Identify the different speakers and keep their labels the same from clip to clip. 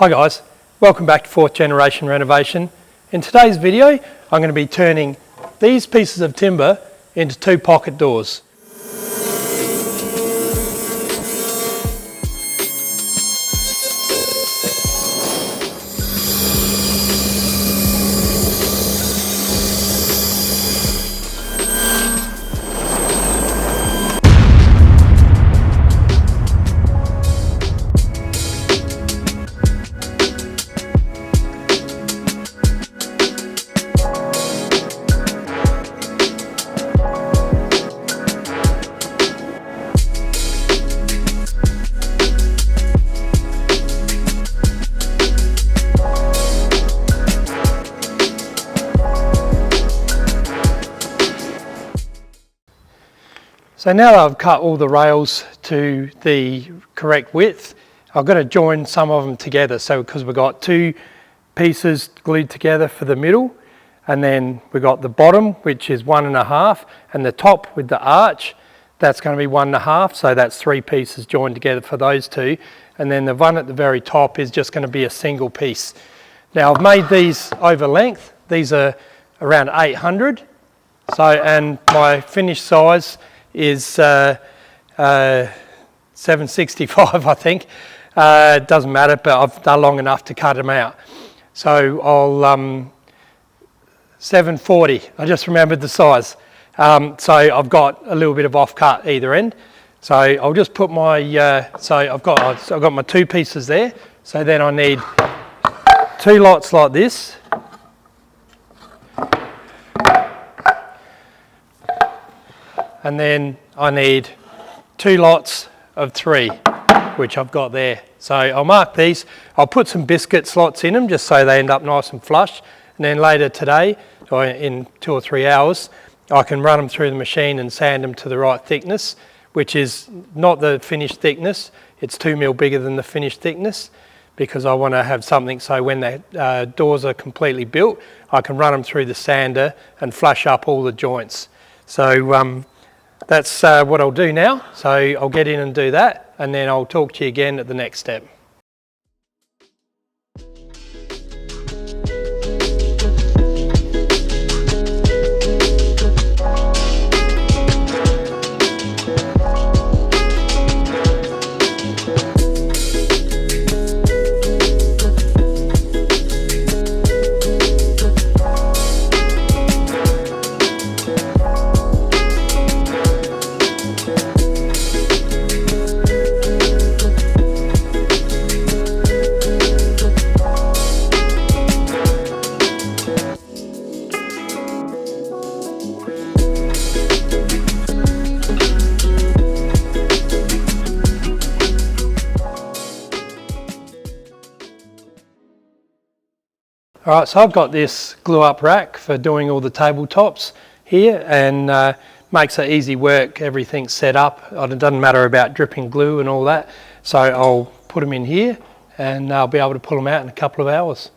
Speaker 1: Hi guys, welcome back to 4th Generation Renovation. In today's video, I'm going to be turning these pieces of timber into 2 pocket doors. So now that I've cut all the rails to the correct width, I've got to join some of them together. So because we've got 2 pieces glued together for the middle, and then we've got the bottom, which is 1.5, and the top with the arch, that's going to be 1.5. So that's 3 pieces joined together for those 2. And then the one at the very top is just going to be a single piece. Now I've made these over length. These are around 800. So, and my finished size is 765, I think. It doesn't matter, but I've done long enough to cut them out. So I'll 740. I just remembered the size. So I've got a little bit of off cut either end. So I'll just put my so I've got my 2 pieces there. So then I need 2 lots like this. And then I need 2 lots of 3, which I've got there. So I'll mark these. I'll put some biscuit slots in them just so they end up nice and flush. And then later today, or in 2 or 3 hours, I can run them through the machine and sand them to the right thickness, which is not the finished thickness. It's 2 mil bigger than the finished thickness, because I want to have something so when the doors are completely built, I can run them through the sander and flush up all the joints. So that's what I'll do now. So I'll get in and do that, and then I'll talk to you again at the next step. Alright, so I've got this glue up rack for doing all the tabletops here, and makes it easy work. Everything's set up. It doesn't matter about dripping glue and all that. So I'll put them in here and I'll be able to pull them out in a couple of hours.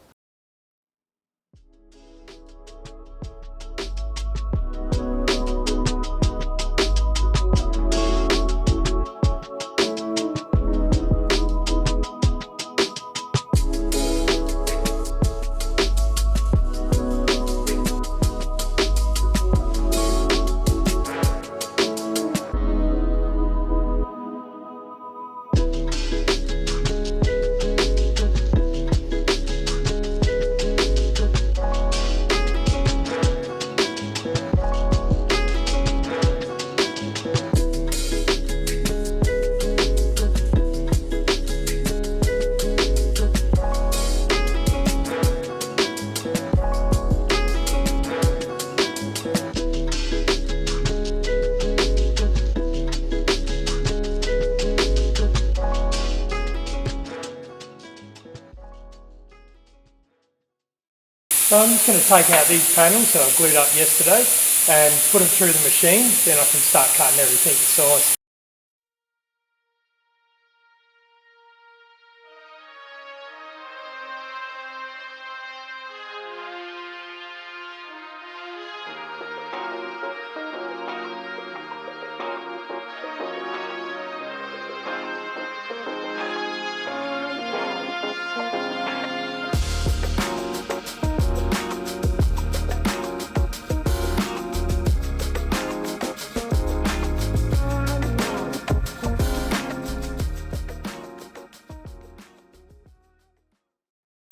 Speaker 1: So I'm just going to take out these panels that I glued up yesterday and put them through the machine, then I can start cutting everything to size.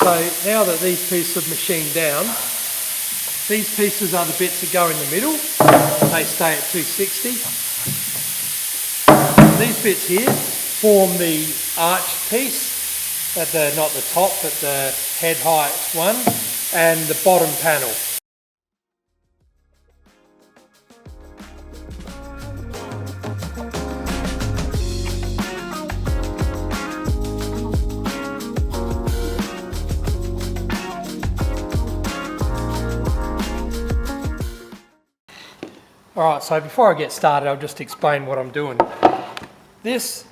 Speaker 1: So now that these pieces are machined down, these pieces are the bits that go in the middle. They stay at 260. These bits here form the arch piece at the, not the top, but the head height one, and the bottom panel. Alright, so before I get started, I'll just explain what I'm doing. This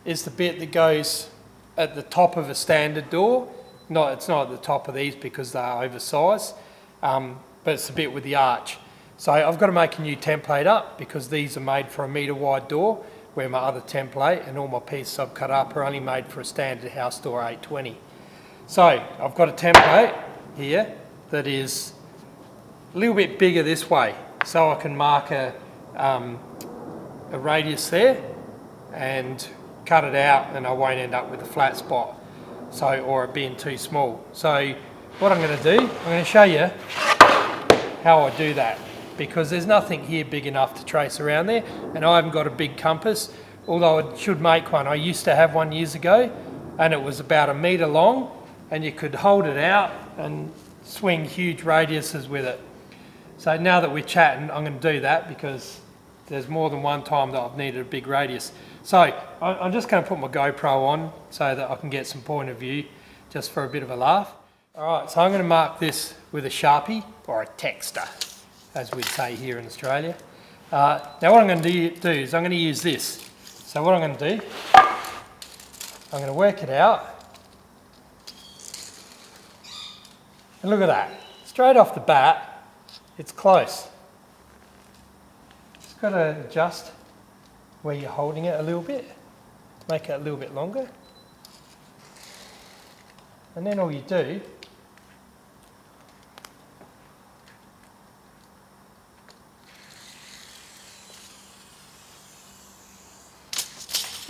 Speaker 1: is the bit that goes at the top of a standard door. It's not at the top of these because they're oversized, but it's the bit with the arch. So I've got to make a new template up because these are made for a metre wide door, where my other template and all my pieces I've cut up are only made for a standard house door 820. So I've got a template here that is a little bit bigger this way, so I can mark a radius there and cut it out, and I won't end up with a flat spot, or it being too small. So what I'm going to do, I'm going to show you how I do that, because there's nothing here big enough to trace around there, and I haven't got a big compass, although I should make one. I used to have one years ago, and it was about 1 metre long, and you could hold it out and swing huge radiuses with it. So now that we're chatting, I'm going to do that because there's more than one time that I've needed a big radius. So I'm just going to put my GoPro on so that I can get some point of view, just for a bit of a laugh. All right, so I'm going to mark this with a Sharpie, or a texter, as we'd say here in Australia. Now what I'm going to do is I'm going to use this. So what I'm going to do, I'm going to work it out. And look at that, straight off the bat, it's close. Just got to adjust where you're holding it a little bit, make it a little bit longer. And then all you do,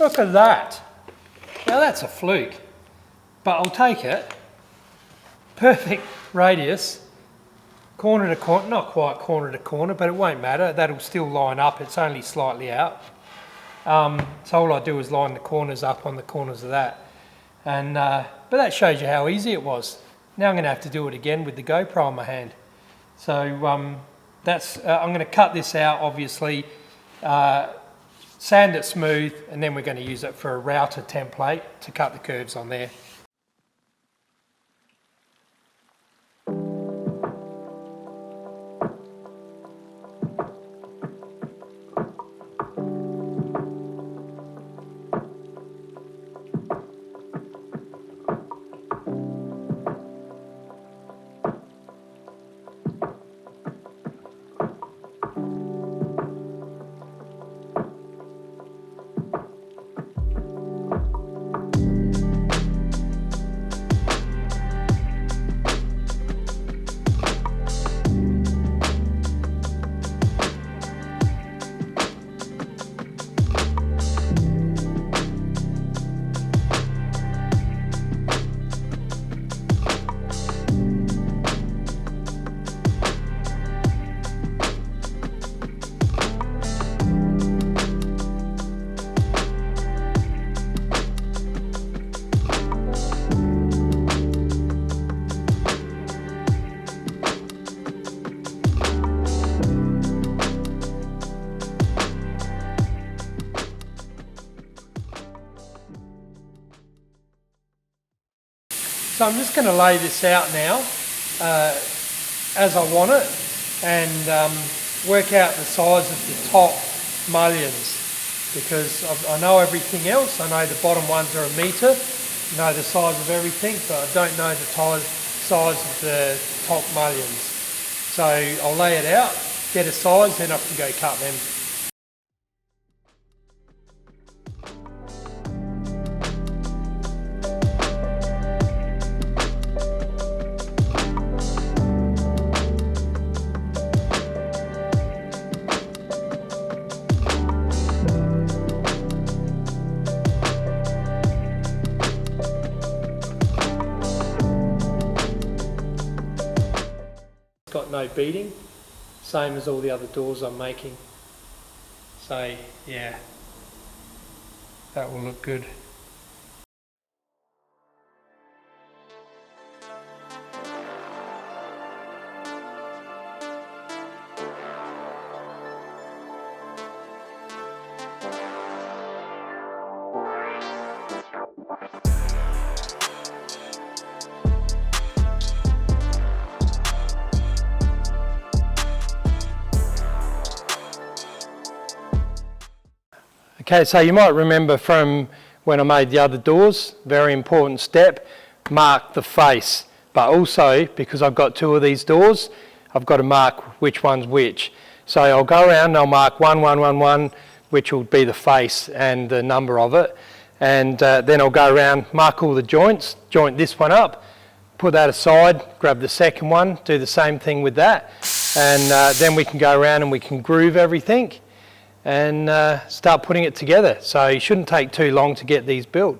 Speaker 1: look at that. Now that's a fluke, but I'll take it. Perfect radius. Corner to corner, not quite corner to corner, but it won't matter. That'll still line up. It's only slightly out. So all I do is line the corners up on the corners of that. And but that shows you how easy it was. Now I'm going to have to do it again with the GoPro in my hand. So I'm going to cut this out, obviously, sand it smooth, and then we're going to use it for a router template to cut the curves on there. So I'm just going to lay this out now as I want it, and work out the size of the top mullions, because I know everything else. I know the bottom ones are 1 metre, I know the size of everything, but I don't know the size of the top mullions. So I'll lay it out, get a size, then I can go cut them. no beading, same as all the other doors I'm making. So yeah, that will look good. Okay, so you might remember from when I made the other doors, very important step, mark the face. But also, because I've got two of these doors, I've got to mark which one's which. So I'll go around and I'll mark 1, 1, 1, 1, which will be the face and the number of it. And then I'll go around, mark all the joints, joint this one up, put that aside, grab the second one, do the same thing with that. And then we can go around and we can groove everything and start putting it together. So it shouldn't take too long to get these built.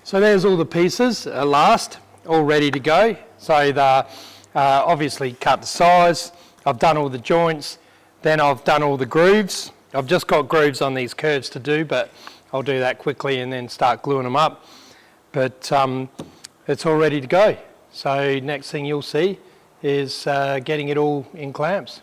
Speaker 1: So there's all the pieces, last, all ready to go. So they're obviously cut the size, I've done all the joints, then I've done all the grooves. I've just got grooves on these curves to do, but I'll do that quickly and then start gluing them up. But it's all ready to go. So next thing you'll see is getting it all in clamps.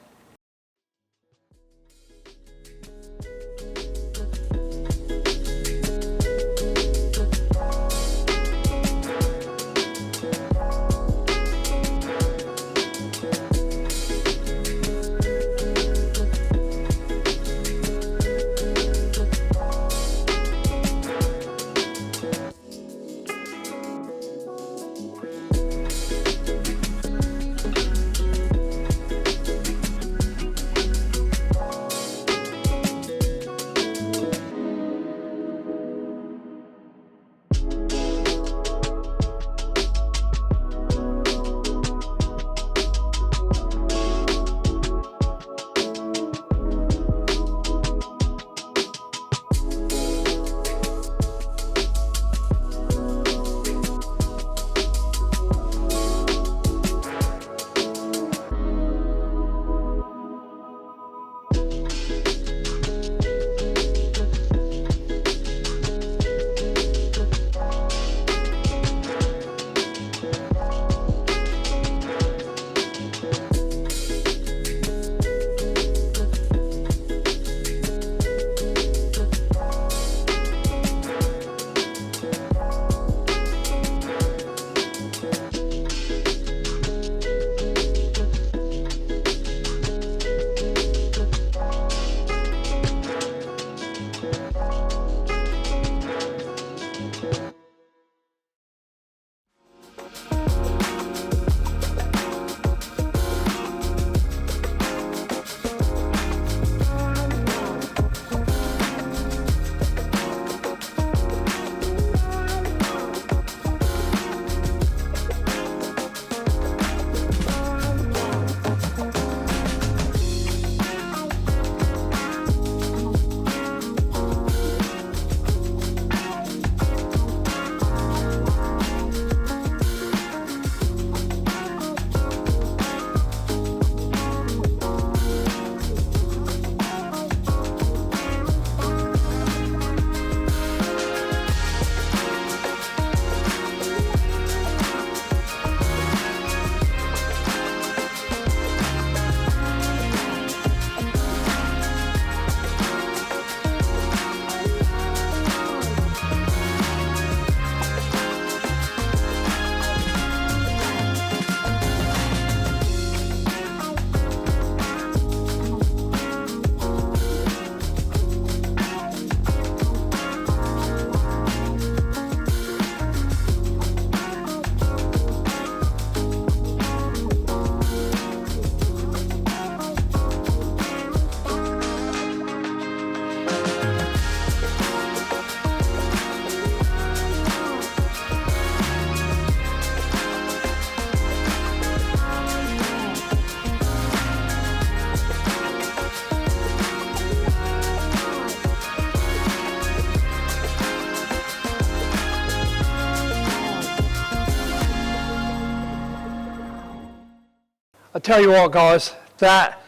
Speaker 1: I tell you what guys, that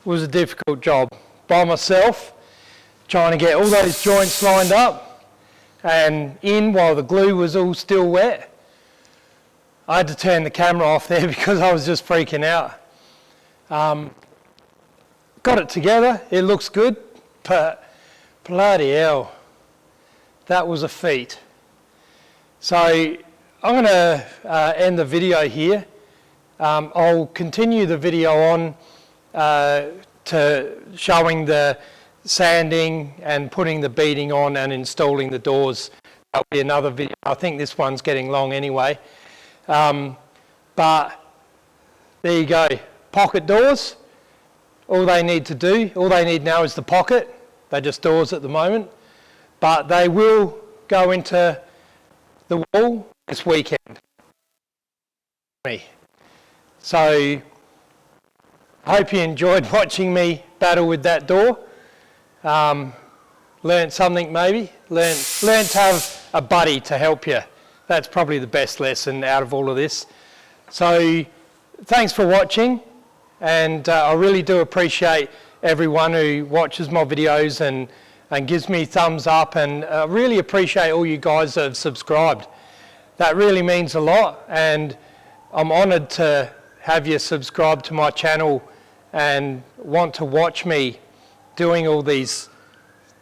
Speaker 1: was a difficult job by myself, trying to get all those joints lined up and in while the glue was all still wet. I had to turn the camera off there because I was just freaking out. Got it together, it looks good, but bloody hell, that was a feat. So I'm going to end the video here. I'll continue the video on to showing the sanding and putting the beading on and installing the doors. That'll be another video. I think this one's getting long anyway. But there you go, pocket doors. All they need now is the pocket. They're just doors at the moment, but they will go into the wall this weekend. So I hope you enjoyed watching me battle with that door. Learned something maybe. Learned to have a buddy to help you. That's probably the best lesson out of all of this. So thanks for watching, and I really do appreciate everyone who watches my videos and gives me thumbs up, and I really appreciate all you guys that have subscribed. That really means a lot, and I'm honoured to have you subscribe to my channel and want to watch me doing all these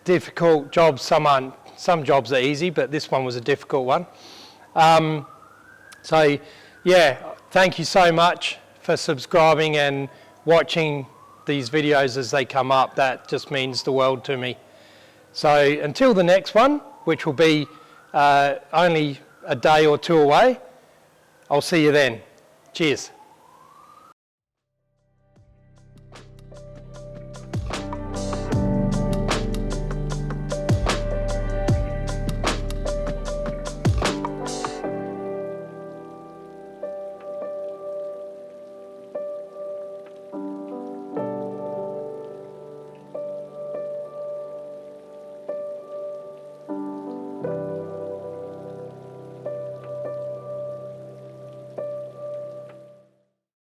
Speaker 1: difficult jobs. Some jobs are easy, but this one was a difficult one. So yeah, thank you so much for subscribing and watching these videos as they come up. That just means the world to me. So until the next one, which will be only a day or two away, I'll see you then. Cheers.